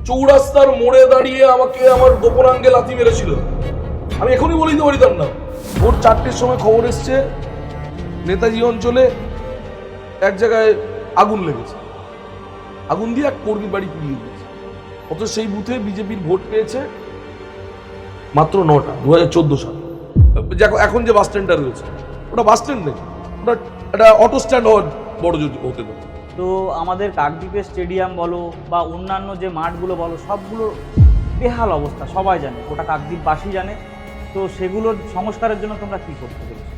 চৌরাস্তার মোড়ে দাঁড়িয়ে আমাকে আমার গোপনাঙ্গে লাথি মেরেছিল। আমি এখনই বলে দিতে পারিতাম না। ভোর 4টের সময় খবর এসছে নেতাজি অঞ্চলে এক জায়গায় আগুন লেগেছে, আগুন দিয়ে এক কর্মীর বাড়ি পুড়িয়ে দিয়েছে। অথচ সেই বুথে বিজেপির ভোট পেয়েছে মাত্র 9টা, 2014 সাল। এখন যে বাস স্ট্যান্ডটা রয়েছে ওটা বাস স্ট্যান্ড নেই, ওটা একটা অটো স্ট্যান্ড হওয়ার বড় হতে পারে। তো আমাদের কাকদ্বীপের স্টেডিয়াম বলো বা অন্যান্য যে মাঠগুলো বলো, সবগুলোর বেহাল অবস্থা সবাই জানে, ওটা কাকদ্বীপবাসী জানে। তো সেগুলোর সংস্কারের জন্য তোমরা কি করতে পেরেছো?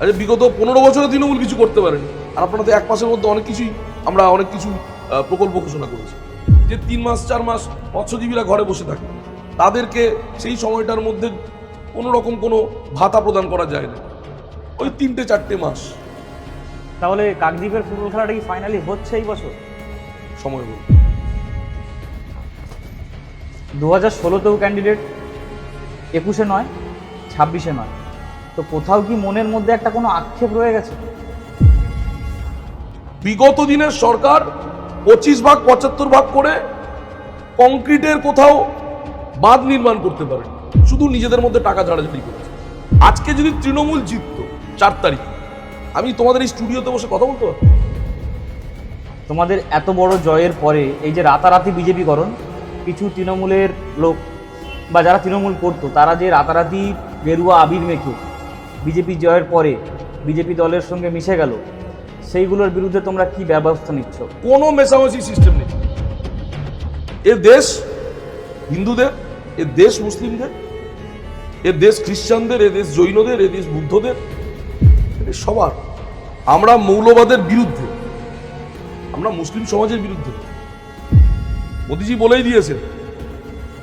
আরে বিগত 15 বছরে তৃণমূল কিছু করতে পারেনি, আর আপনারা তো এক মাসের মধ্যে আমরা অনেক কিছু প্রকল্প ঘোষণা করেছি। যে 3 মাস 4 মাস মৎস্যজীবীরা ঘরে বসে থাকে তাদেরকে সেই সময়টার মধ্যে কোনো রকম কোনো ভাতা প্রদান করা যায় না, ওই 3-4 মাস। তাহলে কাকদ্বীপের ফুটবল খেলাটা কি ফাইনালি হচ্ছে এই বছর? সময় বলতে 2016তেও ক্যান্ডিডেট, 21-এ নয়, 26-এ নয়। তো কোথাও কি মনের মধ্যে একটা কোনো আক্ষেপ রয়ে গেছে? বিগত দিনের সরকার 25 ভাগ 75 ভাগ করে কংক্রিটের কোথাও বাঁধ নির্মাণ করতে পারে, শুধু নিজেদের মধ্যে টাকা ঝাড়াঝাড়ি করেছে। আজকে যদি তৃণমূল জিতত 4 তারিখ, আমি তোমাদের এই স্টুডিওতে বসে কথা বলতে পারতাম। তোমাদের এত বড় জয়ের পরে এই যে রাতারাতি বিজেপিকরণ, কিছু তৃণমূলের লোক বা যারা তৃণমূল করতো তারা যে রাতারাতি গেরুয়া আবির মেখে বিজেপি জয়ের পরে বিজেপি দলের সঙ্গে মিশে গেল, সেইগুলোর বিরুদ্ধে তোমরা কি ব্যবস্থা নিচ্ছ? কোনো মেশামেশি সিস্টেম নেই। এ দেশ হিন্দুদের, এ দেশ মুসলিমদের, এ দেশ খ্রিস্টানদের, এ দেশ জৈনদের, এ দেশ বুদ্ধদের, সবার। আমরা মৌলবাদের বিরুদ্ধে, আমরা মুসলিম সমাজের বিরুদ্ধে। মোদিজি বলেই দিয়েছেন,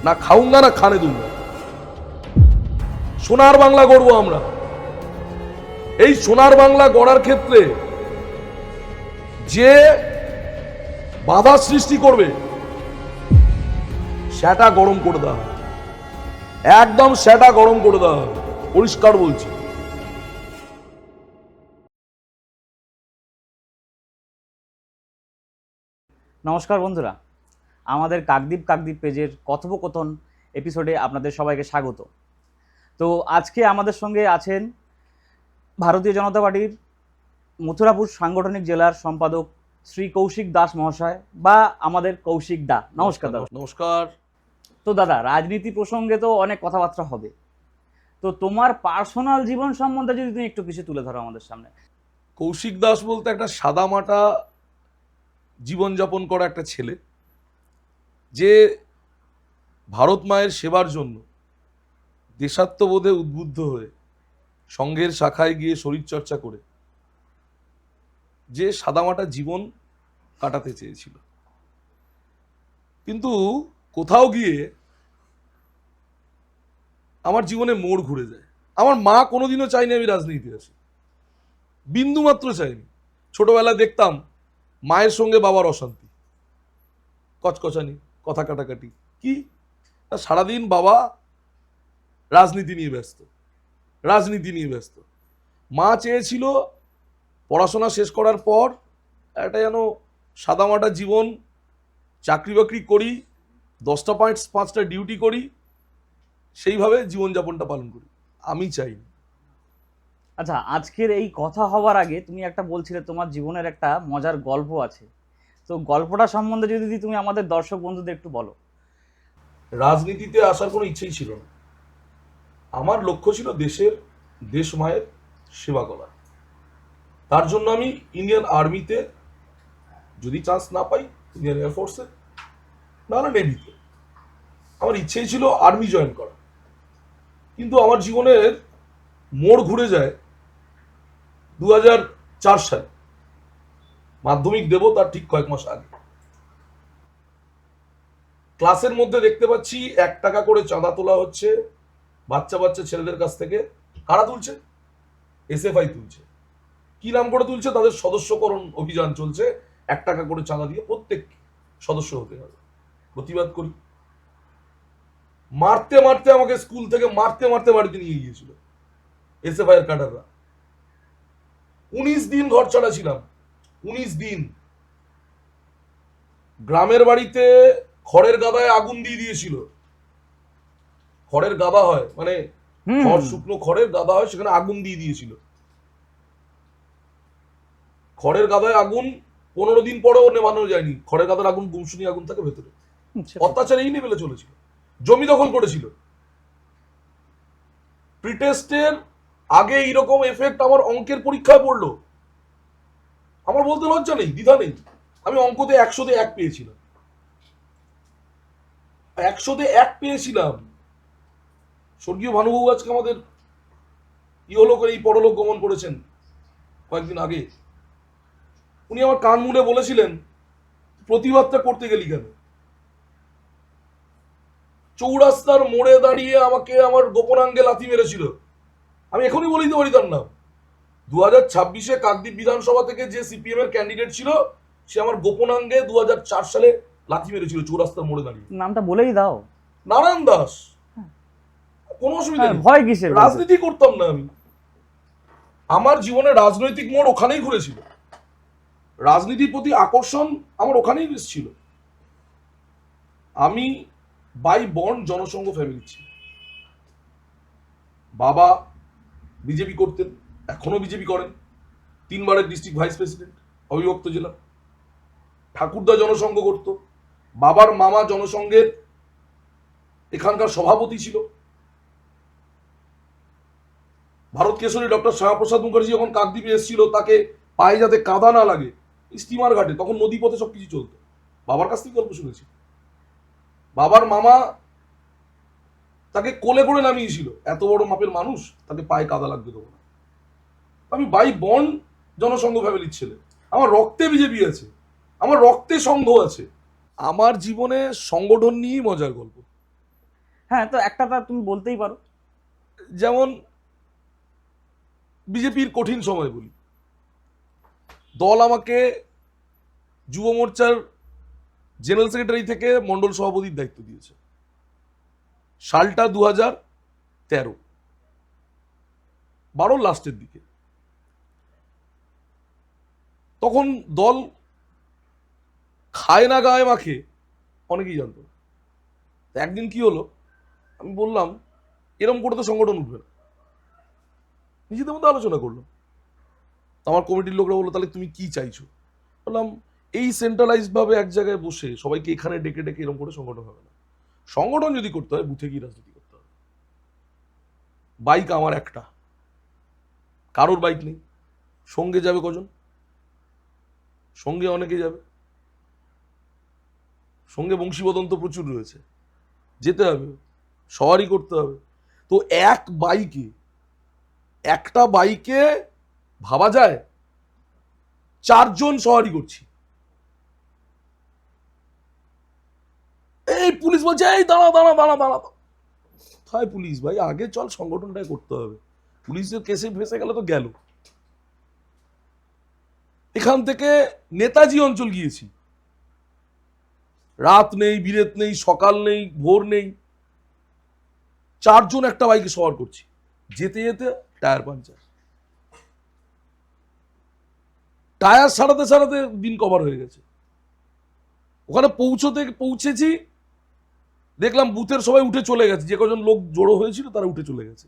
না খাউঙ্গা না খানে দুঙ্গা। সোনার বাংলা গড়বো আমরা। এই সোনার বাংলা গড়ার ক্ষেত্রে যে বাধা সৃষ্টি করবে সেটা গরম করে দেওয়া হবে, একদম সেটা গরম করে দেওয়া হবে, পরিষ্কার বলছি। নমস্কার বন্ধুরা, আমাদের কাকদ্বীপ পেজের কথোপকথন এপিসোডে আপনাদের সবাইকে স্বাগত। তো আজকে আমাদের সঙ্গে আছেন ভারতীয় জনতা পার্টির মথুরাপুর সাংগঠনিক জেলার সম্পাদক শ্রী কৌশিক দাস মহাশয়, বা আমাদের কৌশিক দা। নমস্কার দাদা। নমস্কার। তো দাদা, রাজনীতি প্রসঙ্গে তো অনেক কথাবার্তা হবে, তো তোমার পার্সোনাল জীবন সম্বন্ধে যদি তুমি একটু কিছু তুলে ধরো আমাদের সামনে। কৌশিক দাস বলতে একটা সাদামাটা জীবনযাপন করা একটা ছেলে, যে ভারত মায়ের সেবার জন্য দেশাত্মবোধে উদ্বুদ্ধ হয়ে সংঘের শাখায় গিয়ে শরীরচর্চা করে যে সাদামাটা জীবন কাটাতে চেয়েছিল, কিন্তু কোথাও গিয়ে আমার জীবনে মোড় ঘুরে যায়। আমার মা কোনোদিনও চায়নি আমি রাজনীতিতে আসি, বিন্দু মাত্র চাইনি। ছোটবেলায় দেখতাম মায়ের সঙ্গে বাবার অশান্তি, কচকচানি, কথা কাটাকাটি, কি সারাদিন বাবা রাজনীতি নিয়ে ব্যস্ত। মা চেয়েছিল পড়াশোনা শেষ করার পর একটা যেন সাদামাটা জীবন, চাকরি বাকরি করি, 10টা 5টা ডিউটি করি, সেইভাবে জীবনযাপনটা পালন করি। আমি চাইনি। আচ্ছা, আজকের এই কথা হওয়ার আগে তুমি একটা বলছিলে তোমার জীবনের একটা মজার গল্প আছে, তো গল্পটা সম্বন্ধে যদি তুমি আমাদের দর্শক বন্ধুদের একটু বলো। রাজনীতিতে আসার কোনো ইচ্ছেই ছিল না। আমার লক্ষ্য ছিল দেশ মায়ের সেবা করা। তার জন্য আমি ইন্ডিয়ান আর্মিতে, যদি চান্স না পাই ইন্ডিয়ান এয়ারফোর্সে, নাহলে নেভিতে। আমার ইচ্ছেই ছিল আর্মি জয়েন করা। কিন্তু আমার জীবনের মোড় ঘুরে যায় 2004 সালে। মাধ্যমিক দেব তার ঠিক কয়েক মাস আগে ক্লাসের মধ্যে দেখতে পাচ্ছি 1 টাকা করে চাঁদা তোলা হচ্ছে বাচ্চা ছেলেদের কাছ থেকে। কারা তুলছে? এসএফআই তুলছে। কি নাম করে তুলছে? তাদের সদস্যকরণ অভিযান চলছে। 1 টাকা করে চাঁদা দিয়ে প্রত্যেক সদস্য হতে হবে। প্রতিবাদ করি। মারতে আমাকে স্কুল থেকে মারতে বাড়িতে নিয়ে গিয়েছিল এসএফআই এর ক্যাডাররা। 19 দিন ঘর ছাড়া ছিলাম। 19 দিন। গ্রামের বাড়িতে খড়ের গাদায় আগুন দিয়ে দিয়েছিল। খড়ের গাদা হয়, মানে হুম। খড়, শুকনো খড়ের গাদা হয়, সেখানে আগুন দিয়ে দিয়েছিল। খড়ের গাদায় আগুন 15 দিন পরেও নেভানো যায়নি। খড়ের গাদার আগুন গুমসুনি আগুন থাকে ভেতরে। সেটা তো। অত্যাচার এই লেভেলে চলেছিল। জমি দখল করেছিল। প্রিটেস্টের আগে এইরকম এফেক্ট আমার অঙ্কের পরীক্ষায় পড়লো। আমার বলতে লজ্জা নেই, দ্বিধা নেই। আমি অঙ্কতে 100-তে 1 পেয়েছিলাম। 100-তে 1 পেয়েছিলাম। স্বর্গীয় ভানুবাবু আজকে আমাদের ইহলোক করে এই পরলোক গমন করেছেন কয়েকদিন আগে। উনি আমার কান মুলে বলেছিলেন, প্রতিবাদটা করতে গেলি কেন? চৌরাস্তার মোড়ে দাঁড়িয়ে আমাকে আমার গোপনাঙ্গে লাথি মেরেছিল। আমি এখনই বলে দিতে পারি তার নাম। 2026-এ কাকদ্বীপ বিধানসভা থেকে যে সিপিএম এর ক্যান্ডিডেট ছিল, সে আমার গোপনাঙ্গে 2004 সালে লাথি মেরেছিল চৌরাস্তার মোড়ে দাঁড়িয়ে। নামটা বলেই দাও। নারায়ণ দাস। কোনো অসুবিধা হ্যাঁ, নেই। ভয় কিসের? রাজনীতি করতাম না আমি। আমার জীবনে রাজনৈতিক মোড় ওখানেই ঘুরেছিল। রাজনীতির প্রতি আকর্ষণ আমার ওখানেই ছিল। আমি বাই বর্ন জনসংঘ ফ্যামিলি ছিল। বাবা বিজেপি করতেন, এখনো বিজেপি করেন, 3বারের ডিস্ট্রিক্ট ভাইস প্রেসিডেন্ট, অবিভক্ত জেলা। ঠাকুরদা জনসংঘ করত। বাবার মামা জনসংঘের এখানকার সভাপতি ছিল। ভারত কেশরী ডক্টর শ্যামাপ্রসাদ মুখার্জি যখন কাকদ্বীপে এসেছিল, তাকে পায়ে যাতে কাদা না লাগে, স্টিমার ঘাটে, তখন নদী পথে সবকিছু চলতো। বাবার কাছ থেকে গল্প শুনেছি। বাবার মামা তাকে কোলে করে নামিয়েছিল, এত বড় মাপের মানুষ, তাকে পায়ে কাদা লাগতে দেবো না। আমি বাই বর্ন জনসংঘ ফ্যামিলির ছেলে। আমার রক্তে বিজেপি আছে, আমার রক্তে সংঘ আছে। আমার জীবনে সংগঠন নিয়েই মজার গল্প। হ্যাঁ, তো একটা তা তুমি বলতেই পারো। যেমন বিজেপির কঠিন সময় বলি, দল আমাকে যুব মোর্চার জেনারেল সেক্রেটারি থেকে মন্ডল সভাপতির দায়িত্ব দিয়েছে। সালটা 2013, 12 লাস্টের দিকে। তখন দল খায় না গায়ে মাখে অনেকেই জানতো না। একদিন কি হলো, আমি বললাম এরম করে তো সংগঠন উঠবে না। নিজেদের মধ্যে আলোচনা করলাম। আমার কমিটির লোকরা বললো, তাহলে তুমি কি চাইছো? বললাম, এই সেন্ট্রালাইজড ভাবে এক জায়গায় বসে সবাইকে এখানে ডেকে ডেকে এরকম করে সংগঠন হবে না। সংগঠন যদি করতে হয়, বুথে গিয়ে রাজনীতি করতে হবে। বাইক আমার একটা, কারোর বাইক নেই। সঙ্গে যাবে কজন? সঙ্গে অনেকে যাবে। সঙ্গে বংশীবদন তো প্রচুর রয়েছে, যেতে হবে, সওয়ারি করতে হবে। তো একটা বাইকে ভাবা যায় 4 জন সওয়ারি করছি। এই পুলিশ বলছে, এই দাঁড়া দাঁড়া দাঁড়া দাঁড়া। হয় পুলিশ ভাই, আগে চল সংগঠনটাই করতে হবে। পুলিশের কেসে ফেসে গেল তো গেল। এখান থেকে নেতাজি অঞ্চল গিয়েছি। রাত নেই, বিরেত নেই, সকাল নেই, ভোর নেই, 4 জন একটা বাইকে সওয়ার করছি। যেতে যেতে টায়ার পাঞ্চার। টায়ার সারাতে সারাতে দিন কভার হয়ে গেছে। ওখানে পৌঁছেছি, দেখলাম বুথের সবাই উঠে চলে গেছে। যে কজন লোক জড়ো হয়েছিল তারা উঠে চলে গেছে।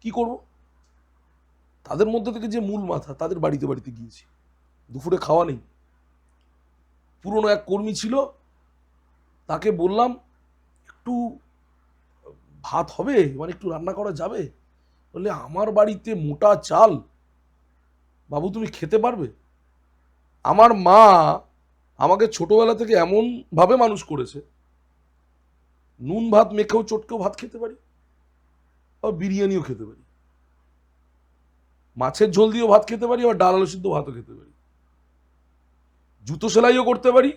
কি করব? তাদের মধ্যে থেকে যে মূল মাথা, তাদের বাড়িতে বাড়িতে গিয়েছি। দুপুরে খাওয়া নেই। পুরনো এক কর্মী ছিল, তাকে বললাম, একটু ভাত হবে, মানে একটু রান্না করা যাবে? বললে, আমার বাড়িতে মোটা চাল, বাবু তুমি খেতে পারবে? আমার মা আমাকে ছোটবেলা থেকে এমন ভাবে মানুষ করেছে, নুন ভাত মেখেও চটকেও ভাত খেতে পারি, আবার বিরিয়ানিও খেতে পারি, মাছের ঝোল দিয়েও ভাত খেতে পারি, আবার ডাল আলু সিদ্ধ ভাতও খেতে পারি, জুতো সেলাইও করতে পারি,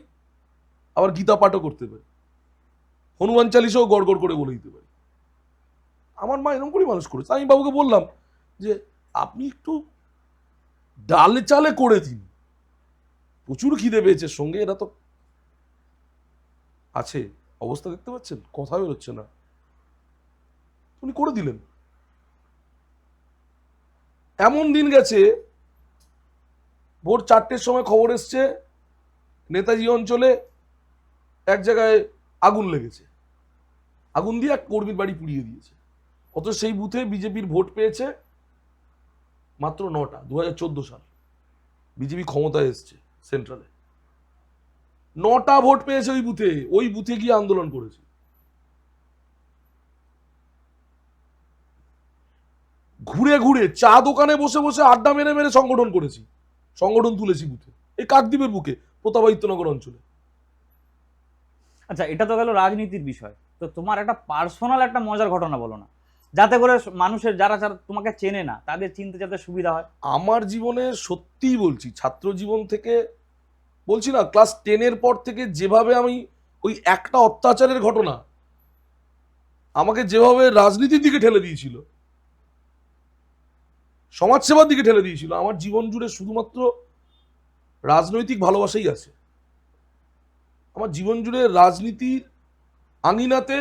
আবার গীতা পাঠও করতে পারি, হনুমান চালিসাও গড় গড় করে বলে দিতে পারি। আমার মা এরকম করেই মানুষ করেছে। আমি বাবুকে বললাম যে, আপনি একটু ডালে চালে করে দিন, প্রচুর খিদে পেয়েছে, সঙ্গে এরা তো আছে, অবস্থা দেখতে পাচ্ছেন, কথা বেরোচ্ছে না। উনি করে দিলেন। এমন দিন গেছে, ভোর 4টের সময় খবর এসছে নেতাজি অঞ্চলে এক জায়গায় আগুন লেগেছে, আগুন দিয়ে এক কর্মীর বাড়ি পুড়িয়ে দিয়েছে। অথচ সেই বুথে বিজেপির ভোট পেয়েছে মাত্র 9টা। 2014 সাল বিজেপি ক্ষমতায় এসছে সেন্ট্রালে, 9টা ভোট পেয়েছে ওই বুথে। ওই বুথে গিয়ে আন্দোলন করেছে। ঘুরে ঘুরে চা দোকানে বসে বসে আড্ডা মেরে মেরে সংগঠন করেছি, সংগঠন তুলেছি বুথে, এই কাকদ্বীপের বুকে, প্রতাপাদিত্যনগর অঞ্চলে। আচ্ছা, এটা তো গেল রাজনীতির বিষয়। তো তোমার একটা পার্সোনাল একটা মজার ঘটনা বলো না, যাতে করে মানুষের যারা যারা তোমাকে চেনে না তাদের চিনতে যাতে সুবিধা হয়। আমার জীবনে সত্যিই বলছি, ছাত্র জীবন থেকে বলছি না, ক্লাস 10-এর পর থেকে যেভাবে আমি ওই একটা অত্যাচারের ঘটনা আমাকে যেভাবে রাজনীতির দিকে ঠেলে দিয়েছিল, সমাজসেবার দিকে ঠেলে দিয়েছিল, আমার জীবন জুড়ে শুধুমাত্র রাজনৈতিক ভালোবাসাই আছে। আমার জীবন জুড়ে রাজনীতির আঙিনাতে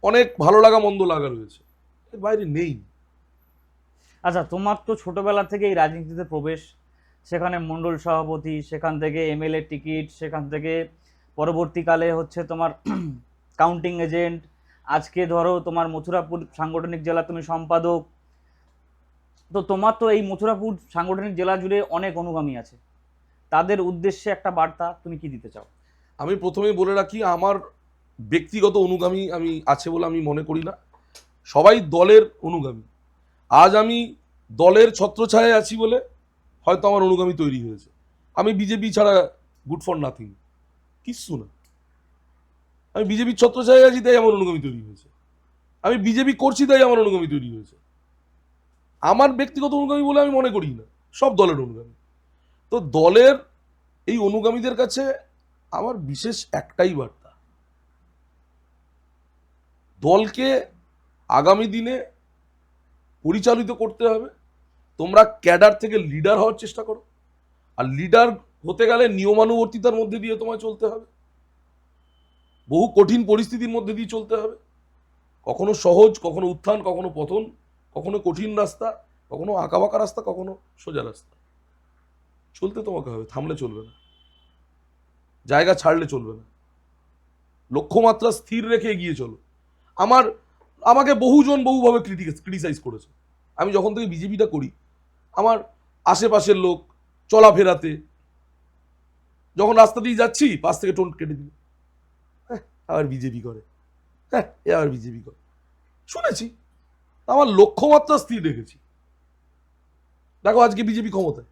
অনেক ভালো লাগা মন্দ লাগা রয়েছে, এর বাইরে নেই। আচ্ছা, তোমার তো ছোটবেলা থেকে এই রাজনীতিতে প্রবেশ, সেখানে মণ্ডল সভাপতি, সেখান থেকে এমএলএ টিকিট, সেখান থেকে পরবর্তীকালে হচ্ছে তোমার কাউন্টিং এজেন্ট, আজকে ধরো তোমার মথুরাপুর সাংগঠনিক জেলা তুমি সম্পাদক। তো তোমার তো এই মথুরাপুর সাংগঠনিক জেলা জুড়ে অনেক অনুগামী আছে, তাদের উদ্দেশ্যে একটা বার্তা তুমি কি দিতে চাও? আমি প্রথমেই বলে রাখি, আমার ব্যক্তিগত অনুগামী আমি আছে বলে আমি মনে করি না। সবাই দলের অনুগামী। আজ আমি দলের ছত্রছায়ায় আছি বলে হয়তো আমার অনুগামী তৈরি হয়েছে। আমি বিজেপি ছাড়া গুড ফর নাথিং, কিচ্ছু না। আমি বিজেপির ছত্রছায়ায় আছি তাই আমার অনুগামী তৈরি হয়েছে। আমি বিজেপি করছি তাই আমার অনুগামী তৈরি হয়েছে। আমার ব্যক্তিগত অনুগামী বলে আমি মনে করি না, সব দলের অনুগামী। তো দলের এই অনুগামীদের কাছে আমার বিশেষ একটাই বার্তা, দলকে আগামী দিনে পরিচালিত করতে হবে। তোমরা ক্যাডার থেকে লিডার হওয়ার চেষ্টা করো, আর লিডার হতে গেলে নিয়মানুবর্তিতার মধ্যে দিয়ে তোমায় চলতে হবে, বহু কঠিন পরিস্থিতির মধ্যে দিয়ে চলতে হবে। কখনো সহজ, কখনো উত্থান, কখনো পতন, কখনো কঠিন রাস্তা, কখনো আঁকাবাঁকা রাস্তা, কখনো সোজা রাস্তা। চলতে তোমাকে হবে, থামলে চলবে না, জায়গা ছাড়লে চলবে না, লক্ষ্যমাত্রা স্থির রেখে এগিয়ে চলো। আমাকে বহুজন বহুভাবে ক্রিটিসাইজ করেছে। আমি যখন থেকে বিজেপিটা করি, আমার আশেপাশের লোক চলাফেরাতে, যখন রাস্তা দিয়ে যাচ্ছি পাশ থেকে টোন কেটে দিল, হ্যাঁ আবার বিজেপি করে, হ্যাঁ এ আবার বিজেপি করে, শুনেছি। আমার লক্ষ্যমাত্রা স্থির রেখেছি। দেখো আজকে বিজেপি ক্ষমতায়।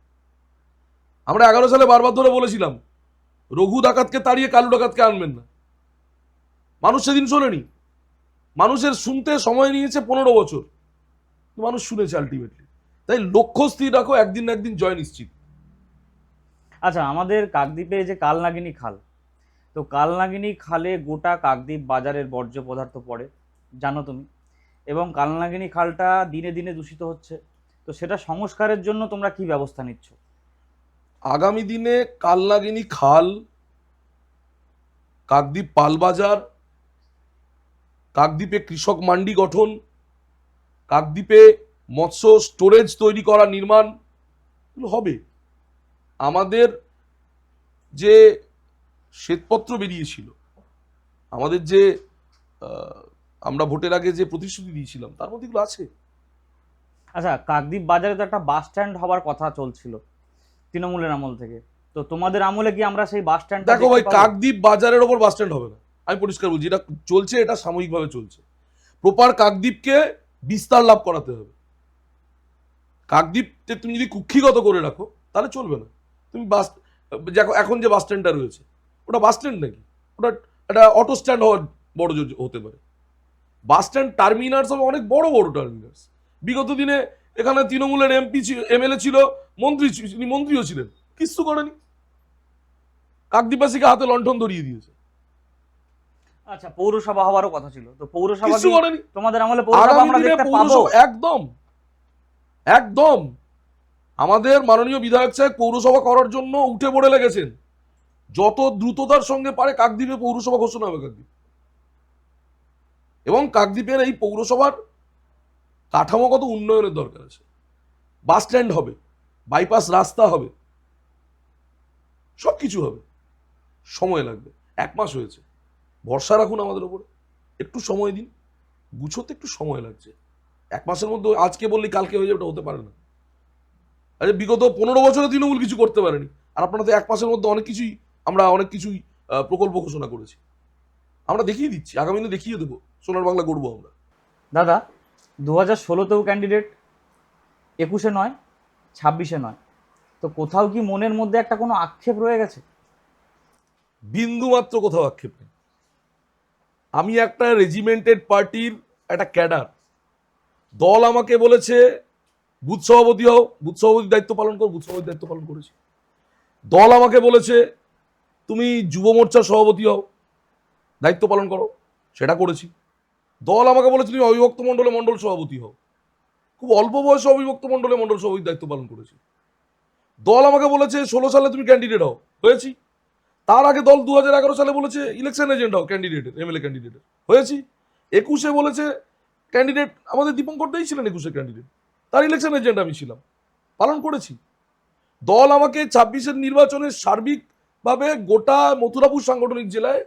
আমরা 11 সালে বারবার ধরে বলেছিলাম রঘু ডাকাতকে তাড়িয়ে কালু ডাকাতকে আনবেন না। মানুষ সেদিন শোনেনি। মানুষের শুনতে সময় নিয়েছে 15 বছর, মানুষ শুনেছে আলটিমেটলি। তাই লক্ষ্য স্থির রাখো, একদিন না একদিন জয় নিশ্চিত। আচ্ছা, আমাদের কাকদ্বীপে যে কালনাগিনী খাল, তো কালনাগিনী খালে গোটা কাকদ্বীপ বাজারের বর্জ্য পদার্থ পড়ে, জানো তুমি, এবং কালনাগিনী খালটা দিনে দিনে দূষিত হচ্ছে। তো সেটা সংস্কারের জন্য তোমরা কি ব্যবস্থা নিচ্ছ? আগামী দিনে কালনাগিনী খাল, কাকদ্বীপ পালবাজার, কাকদ্বীপে কৃষক মান্ডি গঠন, কাকদ্বীপে মৎস্য স্টোরেজ তৈরি করা, নির্মাণ হবে। আমাদের যে শ্বেতপত্র বেরিয়েছিল, আমাদের যে আমরা ভোটের আগে যে প্রতিশ্রুতি দিয়েছিলাম, তার মধ্যে এগুলো আছে। আচ্ছা, কাকদ্বীপ বাজারে তো একটা বাস স্ট্যান্ড হওয়ার কথা চলছিল তৃণমূলের আমল থেকে। তো তোমাদের আমলে কি আমরা সেই বাস স্ট্যান্ড? দেখো ভাই, কাকদ্বীপ বাজারের ওপর বাস স্ট্যান্ড হবে না, আমি পরিষ্কার বলছি। এটা চলছে, এটা সাময়িকভাবে চলছে। প্রপার কাকদ্বীপকে বিস্তার লাভ করাতে হবে। কাকদ্বীপকে তুমি যদি কুক্ষিগত করে রাখো তাহলে চলবে না। তুমি বাস, দেখো এখন যে বাস স্ট্যান্ডটা রয়েছে, ওটা বাস স্ট্যান্ড নাকি? ওটা একটা অটো স্ট্যান্ড হওয়ার বড় হতে পারে। বাস স্ট্যান্ড টার্মিনাস হবে অনেক বড় বড় টার্মিনাস। বিগত দিনে এখানে তৃণমূলের এমপি এমএলএ ছিল, মন্ত্রীও ছিলেন, কিচ্ছু করেনি। কাকদ্বীপবাসীকে হাতে লণ্ঠন ধরিয়ে দিয়েছে। আচ্ছা, পৌরসভা হওয়ারও কথা ছিল, তো পৌরসভা কিচ্ছু কি করেনি। তোমাদের আমলে পৌরসভা আগামী আমরা দিনে দেখতে পাবো? একদম একদম আমাদের মাননীয় বিধায়ক সাহেব পৌরসভা করার জন্য উঠে পড়ে লেগেছেন। যত দ্রুততার সঙ্গে পারে কাকদ্বীপে পৌরসভা ঘোষণা হবে কাকদ্বীপ, এবং কাকদ্বীপের এই পৌরসভার কাঠামোগত উন্নয়নের দরকার আছে। বাস স্ট্যান্ড হবে, বাইপাস রাস্তা হবে, সব কিছু হবে, সময় লাগবে। 1 মাস হয়েছে, ভরসা রাখুন আমাদের ওপরে, একটু সময় দিন, গুছোতে একটু সময় লাগছে। 1 মাসের মধ্যে আজকে বললি কালকে হয়ে যাবে, ওটা হতে পারে না। আরে বিগত 15 বছরে তৃণমূল কিছু করতে পারেনি, আর আপনারা তো 1 মাসের মধ্যে অনেক কিছুই প্রকল্প ঘোষণা করেছি। আমরা দেখিয়ে দিচ্ছি, আগামী দিনে দেখিয়ে দেবো, সোনার বাংলা গড়বো আমরা। দাদা 2016তেও ক্যান্ডিডেট, 21-এ নয়, 26-এ নয়, তো কোথাও কি মনের মধ্যে একটা কোনো আক্ষেপ রয়ে গেছে? বিন্দু মাত্র কোথাও আক্ষেপ নেই। আমি একটা রেজিমেন্টেড পার্টির একটা ক্যাডার, দল আমাকে বলেছে বুথ সভাপতি হও, বুথ সভাপতির দায়িত্ব পালন করো, বুথ সভাপতির দায়িত্ব পালন করেছি। দল আমাকে বলেছে তুমি যুব মোর্চার সভাপতি হও, দায়িত্ব পালন করো, সেটা করেছি। দল আমাকে বলেছে তুমি অবিভক্ত মণ্ডলে মণ্ডল সভাপতি হও, খুব অল্প বয়সে অবিভক্ত মণ্ডলে মণ্ডল সভাপতির দায়িত্ব পালন করেছি। দল আমাকে বলেছে 16 সালে তুমি ক্যান্ডিডেট হও, হয়েছি। তার আগে দল 2011 সালে বলেছে ইলেকশন এজেন্ট হও, ক্যান্ডিডেটের, এমএলএ ক্যান্ডিডেটের, হয়েছি। 21-এ বলেছে ক্যান্ডিডেট, আমাদের দীপঙ্কর দাই ছিলেন 21-এর ক্যান্ডিডেট, তার ইলেকশন এজেন্ট আমি ছিলাম, পালন করেছি। দল আমাকে 26-এর নির্বাচনের সার্বিকভাবে গোটা মথুরাপুর সাংগঠনিক জেলায়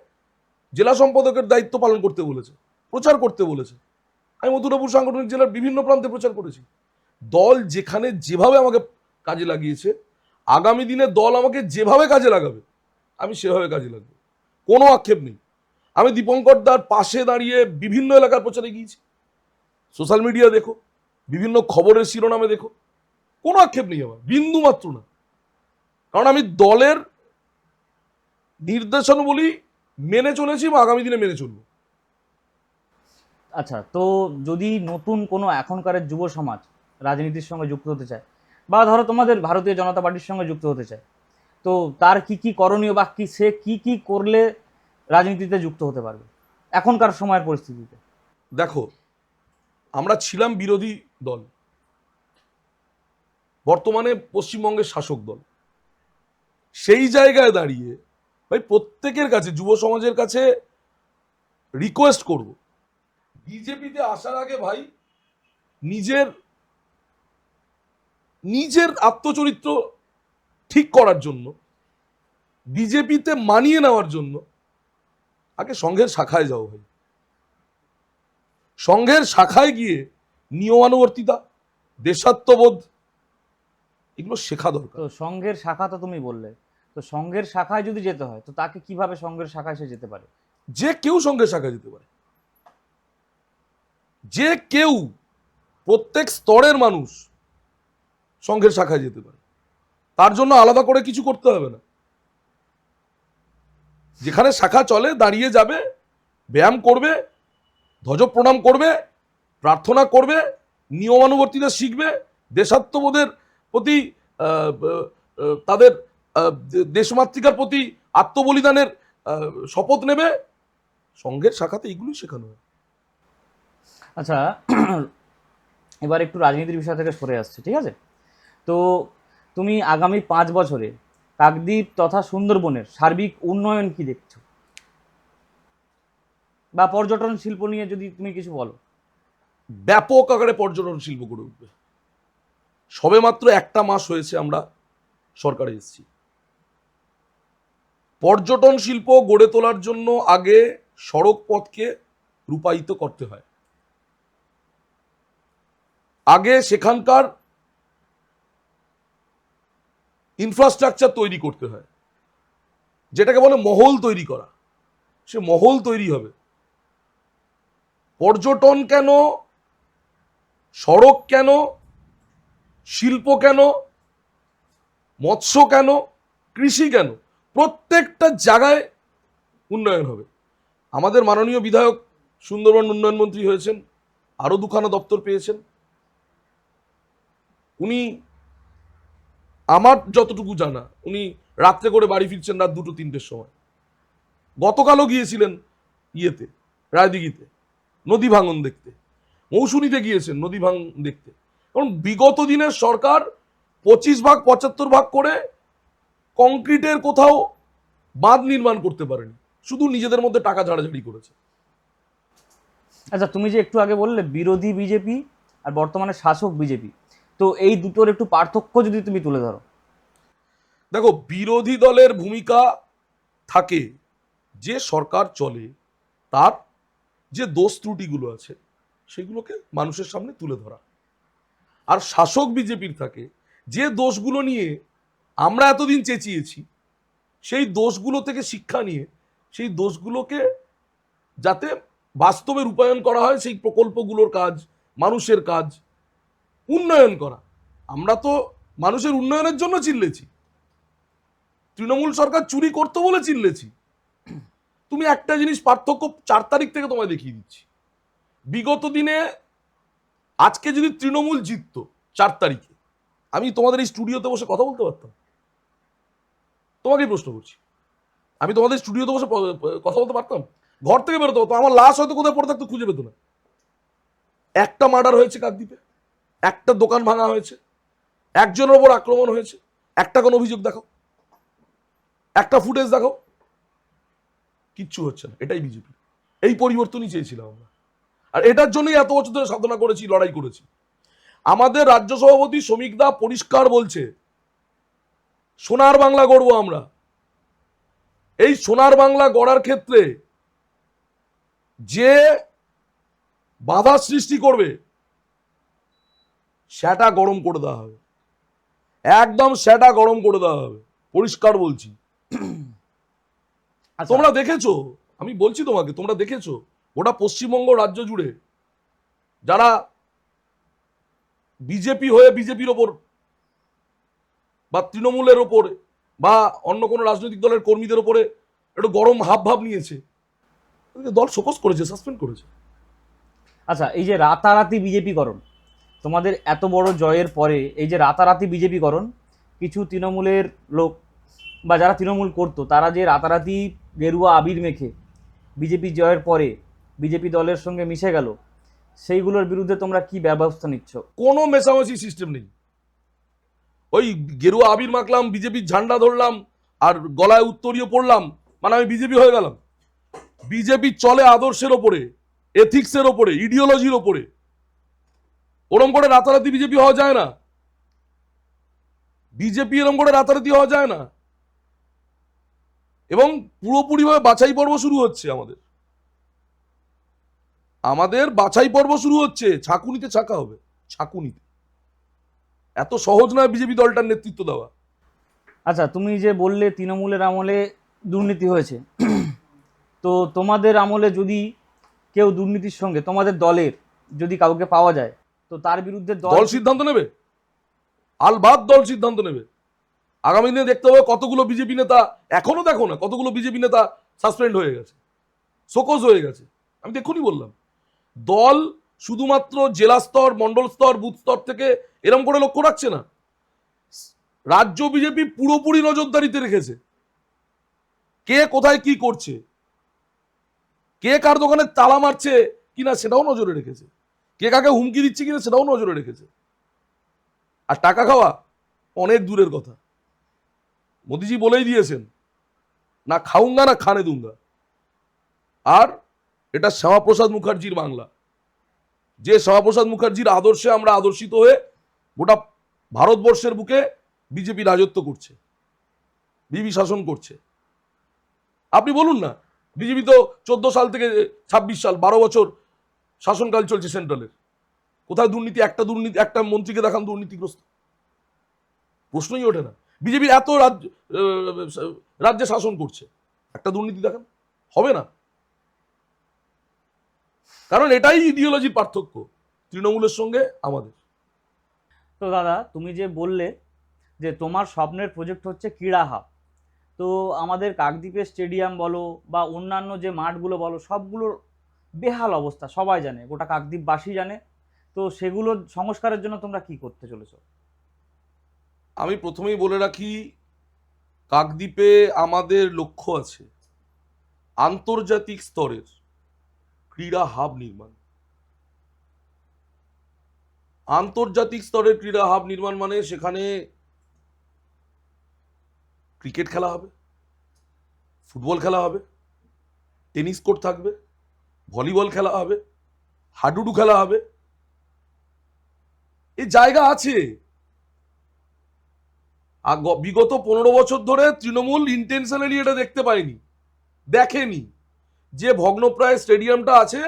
জেলা সম্পাদকের দায়িত্ব পালন করতে বলেছে, প্রচার করতে বলেছে। আমি মথুরাপুর সাংগঠনিক জেলার বিভিন্ন প্রান্তে প্রচার করেছি। দল যেখানে যেভাবে আমাকে কাজে লাগিয়েছে, আগামী দিনে দল আমাকে যেভাবে কাজে লাগাবে আমি সেভাবে কাজে লাগবে, কোনো আক্ষেপ নেই। আমি দীপঙ্কর দার পাশে দাঁড়িয়ে বিভিন্ন এলাকার প্রচারে গিয়েছি, সোশ্যাল মিডিয়া দেখো, বিভিন্ন খবরের শিরোনামে দেখো, কোনো আক্ষেপ নেই আমার, বিন্দু মাত্র না। কারণ আমি দলের নির্দেশনাবলী মেনে চলেছি বা আগামী দিনে মেনে চলবো। আচ্ছা, তো যদি নতুন কোনো এখনকার যুব সমাজ রাজনীতির সঙ্গে যুক্ত হতে চায়, বা ধরো তোমাদের ভারতীয় জনতা পার্টির সঙ্গে যুক্ত হতে চায়, তো তার কি কি করণীয়, বা সে কি কি করলে রাজনীতিতে যুক্ত হতে পারবে এখনকার সময়ের পরিস্থিতিতে? দেখো, আমরা ছিলাম বিরোধী দল, বর্তমানে পশ্চিমবঙ্গের শাসক দল। সেই জায়গায় দাঁড়িয়ে ভাই প্রত্যেকের কাছে, যুব সমাজের কাছে রিকোয়েস্ট করব, বিজেপিতে আসার আগে ভাই নিজের নিজের আত্মচরিত্র ঠিক করার জন্য, বিজেপিতে মানিয়ে নেওয়ার জন্য আগে সংঘের শাখায় যাও ভাই। সংঘের শাখায় গিয়ে নিয়মানুবর্তিতা, দেশাত্মবোধ, এগুলো শেখা দরকার। তো সংঘের শাখা তো তুমি বললে, তো সংঘের শাখায় যদি যেতে হয় তো তাকে কিভাবে সংঘের শাখায় সে যেতে পারে? যে কেউ সংঘের শাখায় যেতে পারে, যে কেউ, প্রত্যেক স্তরের মানুষ সংঘের শাখায় যেতে পারে, তার জন্য আলাদা করে কিছু করতে হবে না। যেখানে শাখা চলে দাঁড়িয়ে যাবে, ব্যায়াম করবে, ধ্বজ প্রণাম করবে, প্রার্থনা করবে, নিয়মানুবর্তিতা শিখবে, দেশাত্মবোধের প্রতি তাদের দেশমাতৃকার প্রতি আত্মবলিদানের শপথ নেবে। সংঘের শাখাতে এগুলোই শেখানো হয়। আচ্ছা, এবার একটু রাজনীতির বিষয় থেকে সরে আসছে, ঠিক আছে? তো তুমি আগামী 5 বছরে কাকদ্বীপ তথা সুন্দরবনের সার্বিক উন্নয়ন কি দেখছো, বা পর্যটন শিল্প নিয়ে যদি তুমি কিছু বলো? ব্যাপক আকারে পর্যটন শিল্প গড়ে উঠবে। সবেমাত্র 1টা মাস হয়েছে আমরা সরকারে এসেছি। পর্যটন শিল্প গড়ে তোলার জন্য আগে সড়ক পথকে রূপায়িত করতে হয়, আগে সেখানকার ইনফ্রাস্ট্রাকচার তৈরি করতে হয়, যেটাকে বলে মহল তৈরি করা। সে মহল তৈরি হবে। পর্যটন কেন, সড়ক কেন, শিল্প কেন, মৎস্য কেন, কৃষি কেন, প্রত্যেকটা জায়গায় উন্নয়ন হবে। আমাদের মাননীয় বিধায়ক সুন্দরবন উন্নয়ন মন্ত্রী হয়েছেন, আরো 2খানা দপ্তর পেয়েছেন। উনি, আমার যতটুকু জানা, উনি রাত্রে করে বাড়ি ফিরছেন রাত 2-3টের সময়। গতকালও গিয়েছিলেন ইয়েতে, রায়দিঘিতে নদী ভাঙন দেখতে, মৌসুমীতে গিয়েছেন নদী ভাঙন দেখতে। কারণ বিগত দিনের সরকার 25-75 করে কংক্রিটের কোথাও বাঁধ নির্মাণ করতে পারেনি, শুধু নিজেদের মধ্যে টাকা ঝাড়াঝাড়ি করেছে। আচ্ছা, তুমি যে একটু আগে বললে বিরোধী বিজেপি আর বর্তমানে শাসক বিজেপি, তো এই দুটোর একটু পার্থক্য যদি তুমি তুলে ধরো। দেখো, বিরোধী দলের ভূমিকা থাকে যে সরকার চলে তার যে দোষ ত্রুটিগুলো আছে সেগুলোকে মানুষের সামনে তুলে ধরা। আর শাসক বিজেপির থাকে যে দোষগুলো নিয়ে আমরা এতদিন চেঁচিয়েছি সেই দোষগুলো থেকে শিক্ষা নিয়ে সেই দোষগুলোকে যাতে বাস্তবে রূপায়ণ করা হয়, সেই প্রকল্পগুলোর কাজ, মানুষের কাজ, উন্নয়ন করা। আমরা তো মানুষের উন্নয়নের জন্য চিল্লেছি, তৃণমূল সরকার চুরি করতো বলে চিল্লেছি। তুমি একটা জিনিস পার্থক্য 4 তারিখ থেকে তোমায় দেখিয়ে দিচ্ছি। বিগত দিনে আজকে যদি তৃণমূল জিততো 4 তারিখে, আমি তোমাদের এই স্টুডিওতে বসে কথা বলতে পারতাম? তোমাকেই প্রশ্ন করছি, আমি তোমাদের স্টুডিওতে বসে কথা বলতে পারতাম? ঘর থেকে বেরোতে হতো, আমার লাশ হয়তো কোথায় পড়ে থাকতো খুঁজে পেতো না। একটা মার্ডার হয়েছে কাকদ্বীপে, একটা দোকান ভাঙা হয়েছে, একজনের ওপর আক্রমণ হয়েছে, একটা কোনো অভিযোগ দেখাও, একটা ফুটেজ দেখাও। কিচ্ছু হচ্ছে না। এটাই বিজেপি, এই পরিবর্তনই চেয়েছিলাম আমরা, আর এটার জন্যই এত বছর ধরে সাধনা করেছি, লড়াই করেছি। আমাদের রাজ্য সভাপতি শ্রমিক দা পরিষ্কার বলছে সোনার বাংলা গড়বো আমরা। এই সোনার বাংলা গড়ার ক্ষেত্রে যে বাধা সৃষ্টি করবে সেটা গরম করে দেওয়া হবে, একদম সেটা গরম করে দেওয়া হবে, পরিষ্কার বলছি। আচ্ছা, তোমরা দেখেছো, আমি বলছি তোমাকে, তোমরা দেখেছো ওটা পশ্চিমবঙ্গ রাজ্য জুড়ে যারা বিজেপি হয়ে বিজেপির ওপর বা তৃণমূলের ওপরে বা অন্য কোনো রাজনৈতিক দলের কর্মীদের ওপরে একটু গরম হাব ভাব নিয়েছে, দল শোকজ করেছে, সাসপেন্ড করেছে। আচ্ছা, এই যে রাতারাতি বিজেপিকরণ, তোমাদের এত বড় জয়ের পরে এই যে রাতারাতি বিজেপিকরণ, কিছু তৃণমূলের লোক বা যারা তৃণমূল করতো তারা যে রাতারাতি গেরুয়া আবির মেখে বিজেপি জয়ের পরে বিজেপি দলের সঙ্গে মিশে গেল, সেইগুলোর বিরুদ্ধে তোমরা কি ব্যবস্থা নিচ্ছ? কোনো মেশামেশি সিস্টেম নেই। ওই গেরুয়া আবির মাখলাম, বিজেপির ঝান্ডা ধরলাম আর গলায় উত্তরীয় পড়লাম মানে আমি বিজেপি হয়ে গেলাম? বিজেপি চলে আদর্শের ওপরে, এথিক্সের ওপরে, ইডিওলজির ওপরে। ওরম করে রাতারাতি বিজেপি হওয়া যায় না। বিজেপি এরম করে রাতারাতি হওয়া যায় না। এবং পুরোপুরিভাবে বাছাই পর্ব শুরু হচ্ছে আমাদের। আমাদের বাছাই পর্ব শুরু হচ্ছে, ছাকুনিতে ছাকা হবে, ছাকুনিতে। এত সহজ নয় বিজেপি দলটার নেতৃত্ব দেওয়া। আচ্ছা, তুমি যে বললে তৃণমূলের আমলে দুর্নীতি হয়েছে, তো তোমাদের আমলে যদি কেউ দুর্নীতির সঙ্গে তোমাদের দলের যদি কাউকে পাওয়া যায়, তো তার বিরুদ্ধে দল সিদ্ধান্ত নেবে, আলবাদ দল সিদ্ধান্ত নেবে। আগামী দিনে দেখতে হবে কতগুলো বিজেপি নেতা, এখনো দেখো না কতগুলো বিজেপি নেতা সাসপেন্ড হয়ে গেছে, শোকজ হয়ে গেছে। আমি তো এক্ষুনি বললাম, দল শুধুমাত্র জেলা স্তর, মন্ডল স্তর, বুথ স্তর থেকে এরম করে লক্ষ্য রাখছে না, রাজ্য বিজেপি পুরোপুরি নজরদারিতে রেখেছে। কে কোথায় কি করছে, কে কার দোকানে তালা মারছে কিনা সেটাও নজরে রেখেছে, কে কাকে হুমকি দিচ্ছে কিনা সেটাও নজরে রেখেছে। আর টাকা খাওয়া অনেক দূরের কথা। মোদিজি বলেই দিয়েছেন, না খাউঙ্গা না খানে দুঙ্গা। আর এটা শ্যামাপ্রসাদ মুখার্জির বাংলা, যে শ্যামাপ্রসাদ মুখার্জির আদর্শে আমরা আদর্শিত হয়ে গোটা ভারতবর্ষের বুকে বিজেপি রাজত্ব করছে, বিবি শাসন করছে। আপনি বলুন না, বিজেপি তো 14 সাল থেকে 26 সাল 12 বছর শাসনকাল চলছে সেন্ট্রালের। কোথায় দুর্নীতি, একটা মন্ত্রীকে দেখান দুর্নীতিগ্রস্ত? প্রশ্নই ওঠে না। বিজেপি এত রাজ্যে শাসন করছে, একটা দুর্নীতি দেখান, হবে না। কারণ এটাই ইডিওলজির পার্থক্য তৃণমূলের সঙ্গে আমাদের। তো দাদা, তুমি যে বললে যে তোমার স্বপ্নের প্রজেক্ট হচ্ছে ক্রীড়া হাব, তো আমাদের কাকদ্বীপের স্টেডিয়াম বলো বা অন্যান্য যে মাঠগুলো বলো, সবগুলোর বেহাল অবস্থা সবাই জানে, গোটা কাকদ্বীপবাসী জানে। তো সেগুলোর সংস্কারের জন্য তোমরা কি করতে চলেছো? আমি প্রথমেই বলে রাখি, কাকদ্বীপে আমাদের লক্ষ্য আছে আন্তর্জাতিক স্তরের ক্রীড়া হাব নির্মাণ। আন্তর্জাতিক স্তরের ক্রীড়া হাব নির্মাণ মানে সেখানে ক্রিকেট খেলা হবে, ফুটবল খেলা হবে, টেনিস কোর্ট থাকবে, ভলিবল খেলা হবে, হাডুডু খেলা হবে। এই জায়গা আছে। বিগত 15 বছর ধরে তৃণমূল ইন্টেনশনালি এটা দেখতে পায়নি, দেখেনি যে ভগ্নপ্রায় স্টেডিয়ামটা আছে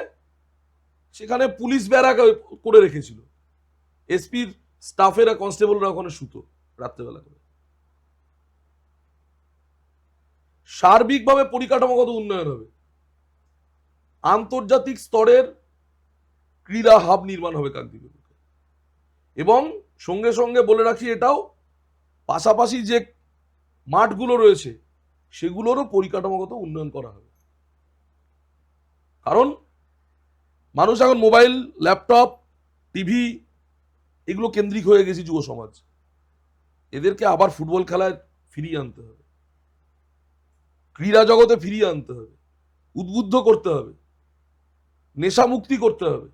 সেখানে পুলিশ ব্যারাক করে রেখেছিল, এসপির স্টাফেরা কনস্টেবলরা ওখানে শুতো রাত্রেবেলা করে। সার্বিকভাবে পরিকাঠামোগত উন্নয়ন হবে, আন্তর্জাতিক স্তরের ক্রীড়া হাব নির্মাণ হবে কাকদ্বীপে। এবং সঙ্গে সঙ্গে বলে রাখি এটাও, পাশাপাশি যে মাঠগুলো রয়েছে সেগুলোরও পরিকাঠামোগত উন্নয়ন করা হবে। কারণ মানুষ এখন মোবাইল, ল্যাপটপ, টিভি এগুলো কেন্দ্রিক হয়ে গেছে যুব সমাজ, এদেরকে আবার ফুটবল খেলায় ফিরিয়ে আনতে হবে, ক্রীড়া জগতে ফিরিয়ে আনতে হবে, উদ্বুদ্ধ করতে হবে, নেশামুক্তি করতে হবে,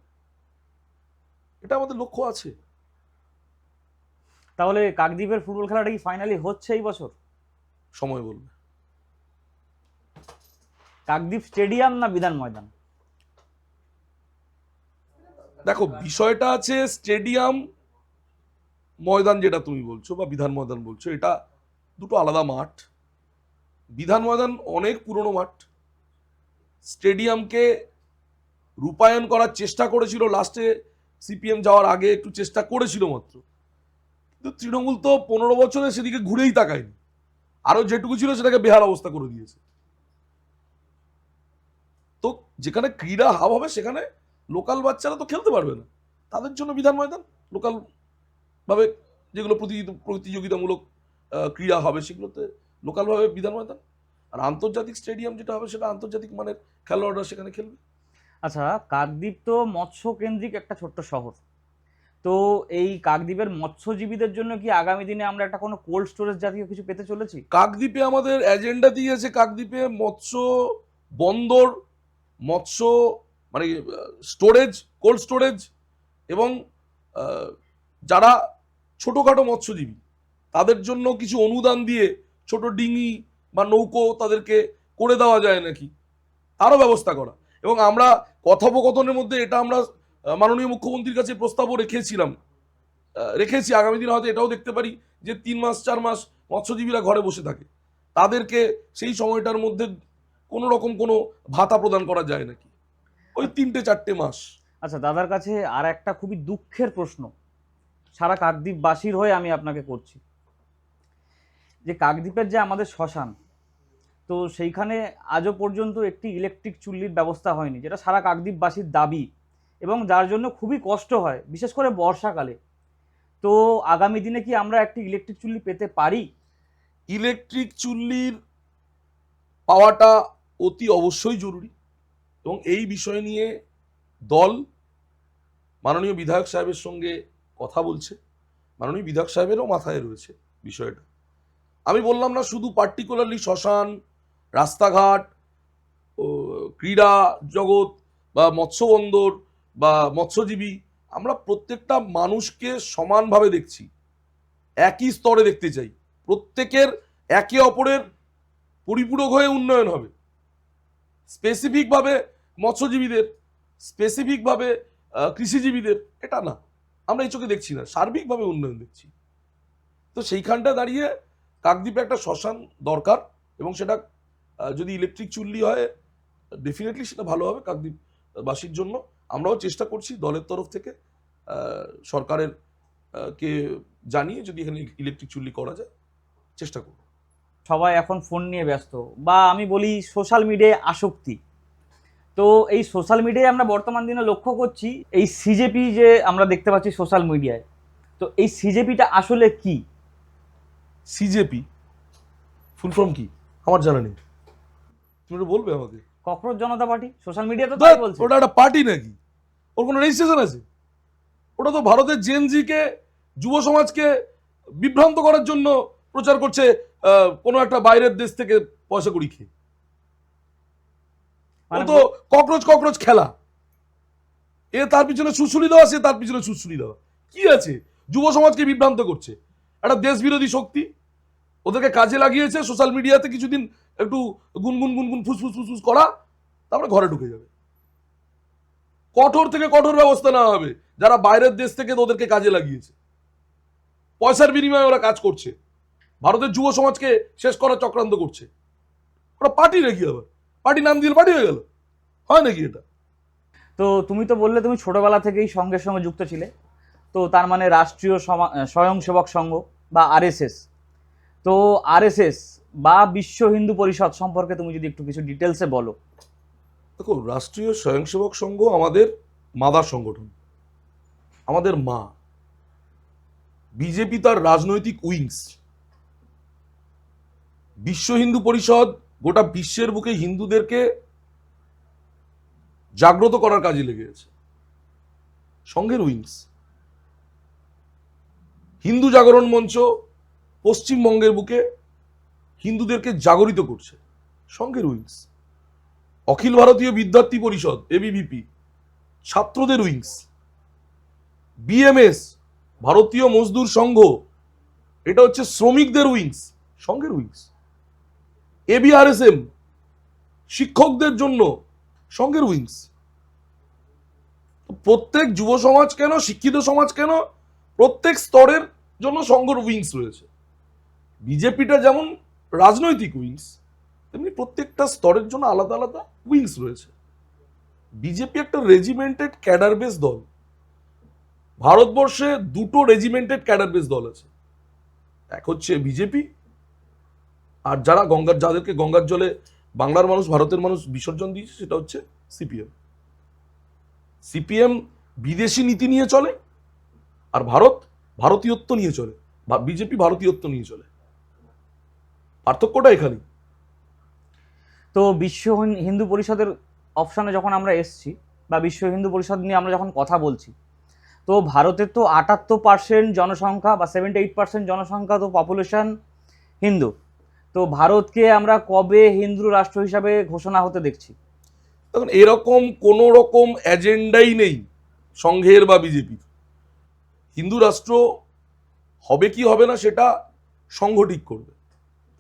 এটা আমাদের লক্ষ্য আছে। তাহলে কাকদ্বীপের ফুটবল খেলাটা কি ফাইনালি হচ্ছে এই বছর? সময় বলবে। কাকদ্বীপ স্টেডিয়াম না বিধান ময়দান? দেখো বিষয়টা আছে, স্টেডিয়াম ময়দান যেটা তুমি বলছো বা বিধান ময়দান বলছো, এটা দুটো আলাদা মাঠ। বিধান ময়দান অনেক পুরনো মাঠ, স্টেডিয়ামকে রূপায়ণ করার চেষ্টা করেছিল লাস্টে, সিপিএম যাওয়ার আগে একটু চেষ্টা করেছিল মাত্র, কিন্তু তৃণমূল তো 15 বছরে সেদিকে ঘুরেই তাকায়নি, আরো যেটুকু ছিল সেটাকে বেহাল অবস্থা করে দিয়েছে। তো যেখানে ক্রীড়া হাব হবে সেখানে লোকাল বাচ্চারা তো খেলতে পারবে না, তাদের জন্য বিধান ময়দান, লোকাল ভাবে যেগুলো প্রতিযোগিতামূলক ক্রীড়া হবে সেগুলোতে লোকাল ভাবে বিধান ময়দান, আর আন্তর্জাতিক স্টেডিয়াম যেটা হবে সেটা আন্তর্জাতিক মানের খেলোয়াড়রা সেখানে খেলবে। আচ্ছা, কাকদ্বীপ তো মৎস্য কেন্দ্রিক একটা ছোট্ট শহর, তো এই কাকদ্বীপের মৎস্যজীবীদের জন্য কি আগামী দিনে আমরা একটা কোনো কোল্ড স্টোরেজ জাতীয় কিছু পেতে চলেছি? কাকদ্বীপে আমাদের এজেন্ডা দিয়েছে, কাকদ্বীপে মৎস্য বন্দর, মৎস্য মানে স্টোরেজ, কোল্ড স্টোরেজ, এবং যারা ছোটখাটো মৎস্যজীবী তাদের জন্য কিছু অনুদান দিয়ে ছোট ডিঙি বা নৌকো তাদেরকে করে দেওয়া যায় নাকি, তারও ব্যবস্থা করা। এবং আমরা কথোপকথনের মধ্যে এটা আমরা মাননীয় মুখ্যমন্ত্রীর কাছে প্রস্তাবও রেখেছি, আগামী দিনে হয়তো এটাও দেখতে পারি যে 3 মাস 4 মাস মৎস্যজীবীরা ঘরে বসে থাকে, তাদেরকে সেই সময়টার মধ্যে কোনো রকম কোনো ভাতা প্রদান করা যায় নাকি, ওই 3-4 মাস। আচ্ছা, দাদার কাছে আর একটা খুবই দুঃখের প্রশ্ন সারা কাকদ্বীপবাসীর হয়ে আমি আপনাকে করছি, যে কাকদ্বীপের যে আমাদের শ্মশান, তো সেইখানে আজও পর্যন্ত একটি ইলেকট্রিক চুল্লির ব্যবস্থা হয়নি, যেটা সারা কাকদ্বীপবাসীর দাবি এবং যার জন্য খুবই কষ্ট হয় বিশেষ করে বর্ষাকালে। তো আগামী দিনে কি আমরা একটি ইলেকট্রিক চুল্লি পেতে পারি? ইলেকট্রিক চুল্লির পাওয়াটা অতি অবশ্যই জরুরি, এবং এই বিষয় নিয়ে দল মাননীয় বিধায়ক সাহেবের সঙ্গে কথা বলছে, মাননীয় বিধায়ক সাহেবেরও মাথায় রয়েছে বিষয়টা। আমি বললাম না শুধু পার্টিকুলারলি শ্মশান, রাস্তাঘাট, ক্রীড়া জগৎ বা মৎস্যবন্দর বা মৎস্যজীবী, আমরা প্রত্যেকটা মানুষকে সমানভাবে দেখছি, একই স্তরে দেখতে চাই, প্রত্যেকের একে অপরের পরিপূরক হয়ে উন্নয়ন হবে। স্পেসিফিকভাবে মৎস্যজীবীদের, স্পেসিফিকভাবে কৃষিজীবীদের, এটা না, আমরা এই চোখে দেখছি না, সার্বিকভাবে উন্নয়ন দেখছি। তো সেইখানটা দাঁড়িয়ে কাকদ্বীপে একটা শ্মশান দরকার, এবং সেটা যদি ইলেকট্রিক চুল্লি হয় ডেফিনেটলি সেটা ভালো হবে কাকদ্বীপবাসীর জন্য। আমরাও চেষ্টা করছি দলের তরফ থেকে সরকারের কে জানিয়ে যদি এখানে ইলেকট্রিক চুল্লি করা যায় চেষ্টা করব। সবাই এখন ফোন নিয়ে ব্যস্ত, বা আমি বলি সোশ্যাল মিডিয়ায় আসক্তি। তো এই সোশ্যাল মিডিয়ায় আমরা বর্তমান দিনে লক্ষ্য করছি এই সিজেপি যে আমরা দেখতে পাচ্ছি সোশ্যাল মিডিয়ায়, তো এই সিজেপিটা আসলে কি? সিজেপি ফুল ফর্ম কি আমার জানা নেই, তুমি একটু বলবে আমাকে? ককরোচ জনতা পার্টি, সোশ্যাল মিডিয়া তো তাই বলছে। ওটা একটা পার্টি নাকি? ওর কোনো রেজিস্ট্রেশন আছে? ওটা তো ভারতের জেনজিকে, যুব সমাজকে বিভ্রান্ত করার জন্য প্রচার করছে, কোনো একটা বাইরের দেশ থেকে পয়সা করি খেয়ে। ও তো ককরোচ খেলা, এ তার পিছনে সুশ্রুলি দেওয়া, সে তার পিছনে সুশ্রুলি দেওয়া, কি আছে? যুব সমাজকে বিভ্রান্ত করছে, একটা দেশ বিরোধী শক্তি, ওদেরকে কাজে লাগিয়েছে সোশ্যাল মিডিয়াতে কিছুদিন একটু গুনগুন ফুসফুস করা, তারপরে ঘরে ঢুকে যাবে। কঠোর থেকে কঠোর ব্যবস্থা নেওয়া হবে যারা বাইরের দেশ থেকে ওদেরকে কাজে লাগিয়েছে, পয়সার বিনিময়ে ওরা কাজ করছে। ভারতের যুব সমাজকে শেষ করার চক্রান্ত করছে। ওরা পার্টি নাকি, আবার পার্টি নাম দিয়ে পার্টি হয়ে গেল, হয় নাকি এটা? তো তুমি তো বললে তুমি ছোটবেলা থেকেই সংঘের সঙ্গে যুক্ত ছিলে, তো তার মানে রাষ্ট্রীয় স্বয়ংসেবক সংঘ বা আরএসএস, তো আরএসএস বা বিশ্ব হিন্দু পরিষদ সম্পর্কে তুমি যদি একটু কিছু ডিটেলসে বলো। দেখো, রাষ্ট্রীয় স্বয়ংসেবক সংঘ আমাদের মাদার সংগঠন, আমাদের মা। বিজেপি তার রাজনৈতিক উইংস। বিশ্ব হিন্দু পরিষদ গোটা বিশ্বের বুকে হিন্দুদেরকে জাগ্রত করার কাজে লেগে আছে। সংঘের উইংস। হিন্দু জাগরণ মঞ্চ পশ্চিমবঙ্গের বুকে হিন্দুদেরকে জাগরিত করছে, সংঘের উইংস। অখিল ভারতীয় বিদ্যার্থী পরিষদ এবিভিপি ছাত্রদের উইংস। বিএমএস ভারতীয় মজদুর সংঘ, এটা হচ্ছে শ্রমিকদের উইংস, সংঘের উইংস। এবিআরএসএম শিক্ষকদের জন্য, সংঘের উইংস। প্রত্যেক যুব সমাজ কেন, শিক্ষিত সমাজ কেন, প্রত্যেক স্তরের জন্য সংঘের উইংস রয়েছে। বিজেপিটা যেমন রাজনৈতিক উইংস, তেমনি প্রত্যেকটা স্তরের জন্য আলাদা আলাদা উইংস রয়েছে। বিজেপি একটা রেজিমেন্টেড ক্যাডার বেস দল। ভারতবর্ষে দুটো রেজিমেন্টেড ক্যাডার বেস দল আছে, এক হচ্ছে বিজেপি, আর যাদেরকে গঙ্গার জলে বাংলার মানুষ, ভারতের মানুষ বিসর্জন দিয়েছে, সেটা হচ্ছে সিপিএম। সিপিএম বিদেশি নীতি নিয়ে চলে, আর ভারতীয়ত্ব নিয়ে চলে। বিজেপি ভারতীয়ত্ব নিয়ে চলে। পার্থক্যটা এখানেই। তো বিশ্ব হিন্দু পরিষদের অপশানে যখন আমরা এসছি, বা বিশ্ব হিন্দু পরিষদ নিয়ে আমরা যখন কথা বলছি, তো ভারতের তো 78% জনসংখ্যা বা 78% জনসংখ্যা, তো পপুলেশন হিন্দু। তো ভারতকে আমরা কবে হিন্দু রাষ্ট্র হিসাবে ঘোষণা হতে দেখছি? তখন এরকম কোন রকম এজেন্ডাই নেই সংঘের বা বিজেপির। হিন্দু রাষ্ট্র হবে কি হবে না সেটা সংঘ ঠিক করবে।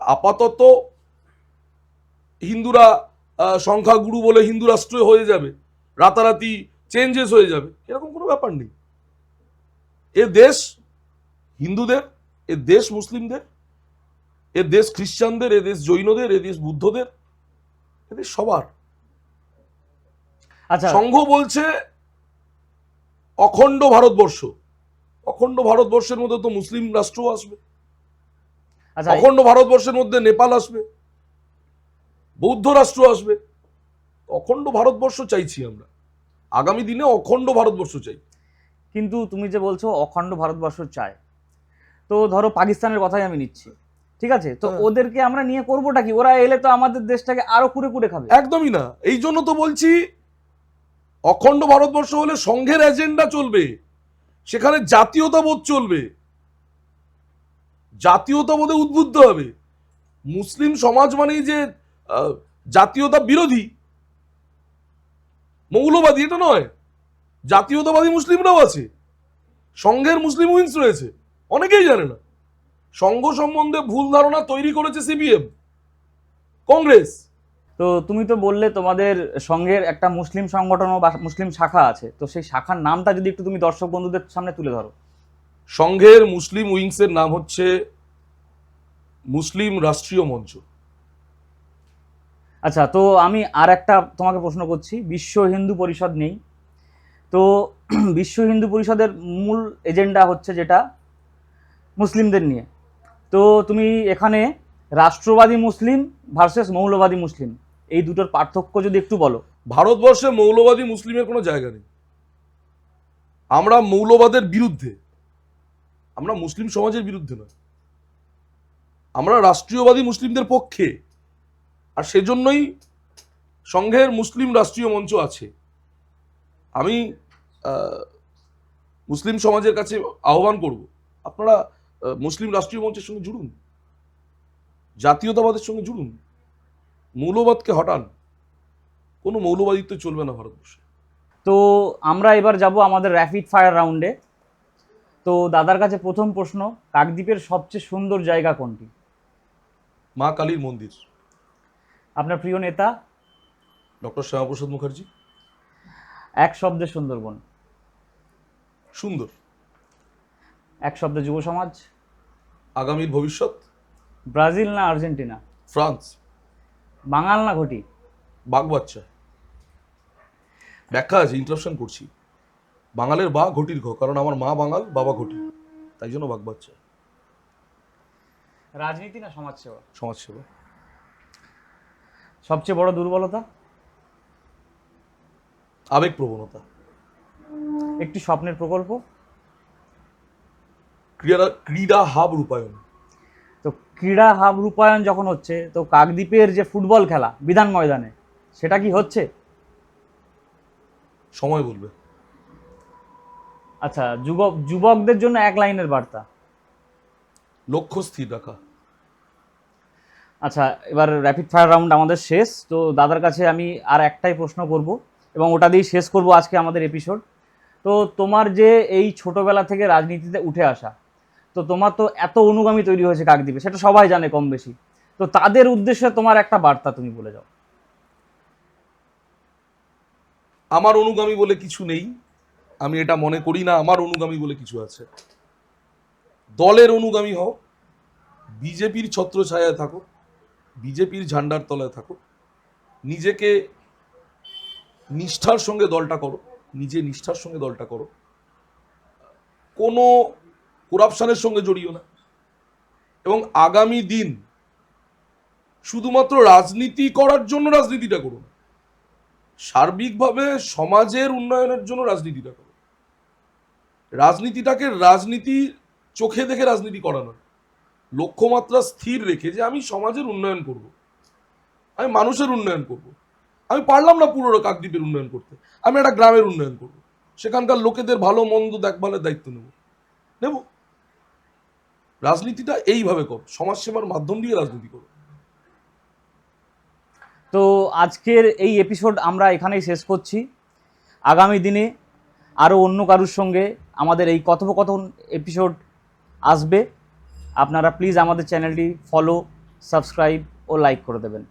আপাতত হিন্দুরা সংখ্যাগুরু বলে হিন্দু রাষ্ট্র হয়ে যাবে, রাতারাতি চেঞ্জেস হয়ে যাবে, এরকম কোনো ব্যাপার নেই। এ দেশ হিন্দুদের, এ দেশ মুসলিমদের, এ দেশ খ্রিস্টানদের, এ দেশ জৈনদের, এ দেশ বুদ্ধদের, এ দেশ সবার। আচ্ছা, সংঘ বলছে অখণ্ড ভারতবর্ষ। অখণ্ড ভারতবর্ষের মধ্যে তো মুসলিম রাষ্ট্রও আসবে। আচ্ছা, অখণ্ড ভারতবর্ষের মধ্যে নেপাল আসবে, বৌদ্ধ রাষ্ট্র আসবে। অখণ্ড ভারতবর্ষ চাইছি আমরা, আগামী দিনে অখণ্ড ভারতবর্ষ চাই। কিন্তু তুমি যে বলছো অখণ্ড ভারতবর্ষ চায়, তো ধরো পাকিস্তানের কথাই আমি নিচ্ছি, ঠিক আছে, তো হ্যাঁ। ওদেরকে আমরা নিয়ে করবোটা কি? ওরা এলে তো আমাদের দেশটাকে আরো কুড়ে কুড়ে খাবে। একদমই না। এই জন্য তো বলছি, অখণ্ড ভারতবর্ষ হলে সংঘের এজেন্ডা চলবে, সেখানে জাতীয়তাবোধ চলবে, জাতীয়তাবোধে উদ্বুদ্ধ হবে। মুসলিম সমাজ মানেই যে জাতীয়তা বিরোধী, মৌলবাদী, এটা নয়। জাতীয়তাবাদী মুসলিমরাও আছে, সংঘের মুসলিম উইংস রয়েছে, অনেকেই জানে না। সংঘ সম্বন্ধে ভুল ধারণা তৈরি করেছে সিপিএম, কংগ্রেস। তো তুমি তো বললে তোমাদের সংঘের একটা মুসলিম সংগঠন বা মুসলিম শাখা আছে, তো সেই শাখার নামটা যদি একটু তুমি দর্শক বন্ধুদের সামনে তুলে ধরো। সংঘের মুসলিম উইংসের নাম হচ্ছে মুসলিম রাষ্ট্রীয় মঞ্চ। আচ্ছা, তো আমি আর একটা তোমাকে প্রশ্ন করছি। বিশ্ব হিন্দু পরিষদ নেই, তো বিশ্ব হিন্দু পরিষদের মূল এজেন্ডা হচ্ছে যেটা মুসলিমদের নিয়ে, তো তুমি এখানে রাষ্ট্রবাদী মুসলিম ভার্সেস মৌলবাদী মুসলিম, এই দুটোর পার্থক্য যদি একটু বলো। ভারতবর্ষে মৌলবাদী মুসলিমের কোনো জায়গা নেই। আমরা মৌলবাদের বিরুদ্ধে, আমরা মুসলিম সমাজের বিরুদ্ধে নয়, আমরা রাষ্ট্রীয়বাদী মুসলিমদের পক্ষে। আর সেজন্যই সংঘের মুসলিম রাষ্ট্রীয় মঞ্চ আছে। আমি মুসলিম সমাজের কাছে আহ্বান করব, আপনারা মুসলিম রাষ্ট্রীয় মঞ্চের সঙ্গে জুড়ুন, জাতীয়তাবাদের সঙ্গে জুড়ুন, মৌলবাদকে হটান। কোনো মৌলবাদিত্ব চলবে না ভারতবর্ষে। তো আমরা এবার যাব আমাদের র্যাপিড ফায়ার রাউন্ডে। তো দাদার কাছে প্রথম প্রশ্ন, কাকদ্বীপের সবচেয়ে সুন্দর জায়গা কোনটি? মা কালীর মন্দির। আপনার প্রিয় নেতা? ডক্টর শ্যামাপ্রসাদ মুখার্জি। এক শব্দে সুন্দরবন। সুন্দর। এক শব্দে যুব সমাজ। আগামীর ভবিষ্যৎ। ব্রাজিল না আর্জেন্টিনা? ফ্রান্স। বাঙাল না ঘটি? বাঘ বাচ্চা। ব্যাখ্যা আছে, ইন্টারাপশন করছি। বাঙালের বা, ঘটির ঘ, কারণ আমার মা বাঙাল, বাবা ঘটি, তাই জন্য বাঘ বাচ্চা। রাজনীতি না সমাজসেবা? সমাজসেবা। সবচেয়ে বড় দুর্বলতা? আবেগ প্রবণতা। একটি স্বপ্নের প্রকল্প? ক্রীড়া হাব রূপায়ণ। তো ক্রীড়া হাব রূপায়ণ যখন হচ্ছে, তো কাকদ্বীপের যে ফুটবল খেলা বিধান ময়দানে, সেটা কি হচ্ছে? সময় বলবে। আচ্ছা, যুবকদের জন্য এক লাইনের বার্তা? লক্ষ্য স্থির রাখা। আচ্ছা, এবার র্যাপিড ফায়ার রাউন্ড আমাদের শেষ। তো দাদার কাছে আমি আর একটাই প্রশ্ন করব এবং ওটা দিয়েই শেষ করব আজকে আমাদের এপিসোড। তো তোমার যে এই ছোটবেলা থেকে রাজনীতিতে উঠে আসা, তো তোমার তো এত অনুগামী তৈরি হয়েছে কাকদ্বীপে, সেটা সবাই জানে কম বেশি। তো তাদের উদ্দেশ্যে তোমার একটা বার্তা তুমি বলে যাও। আমার অনুগামী বলে কিছু নেই, আমি এটা মনে করি না আমার অনুগামী বলে কিছু আছে। দলের অনুগামী হও, বিজেপির ছত্রছায়ায় থাকো, বিজেপির ঝান্ডার তলায় থাকো, নিজেকে নিষ্ঠার সঙ্গে দলটা করো, নিজে নিষ্ঠার সঙ্গে দলটা করো, কোনো করাপশনের সঙ্গে জড়িও না, এবং আগামী দিন শুধুমাত্র রাজনীতি করার জন্য রাজনীতিটা করো না, সার্বিকভাবে সমাজের উন্নয়নের জন্য রাজনীতিটা করো। রাজনীতিটাকে রাজনীতি চোখে দেখে রাজনীতি করা নয়, লক্ষ্যমাত্রা স্থির রেখে যে আমি সমাজের উন্নয়ন করব, আমি মানুষের উন্নয়ন করব। আমি পারলাম না পুরো কাকদ্বীপের উন্নয়ন করতে, আমি একটা গ্রামের উন্নয়ন করব, সেখানকার লোকেদের ভালো মন্দ দেখভালের দায়িত্ব নেব। রাজনীতিটা এইভাবে কর, সমাজসেবার মাধ্যম দিয়ে রাজনীতি করো। তো আজকের এই এপিসোড আমরা এখানেই শেষ করছি। আগামী দিনে আরও অন্য কারুর সঙ্গে আমাদের এই কথোপকথন এপিসোড আসবে। আপনারা প্লিজ আমাদের চ্যানেলটি ফলো, সাবস্ক্রাইব ও লাইক করে দেবেন।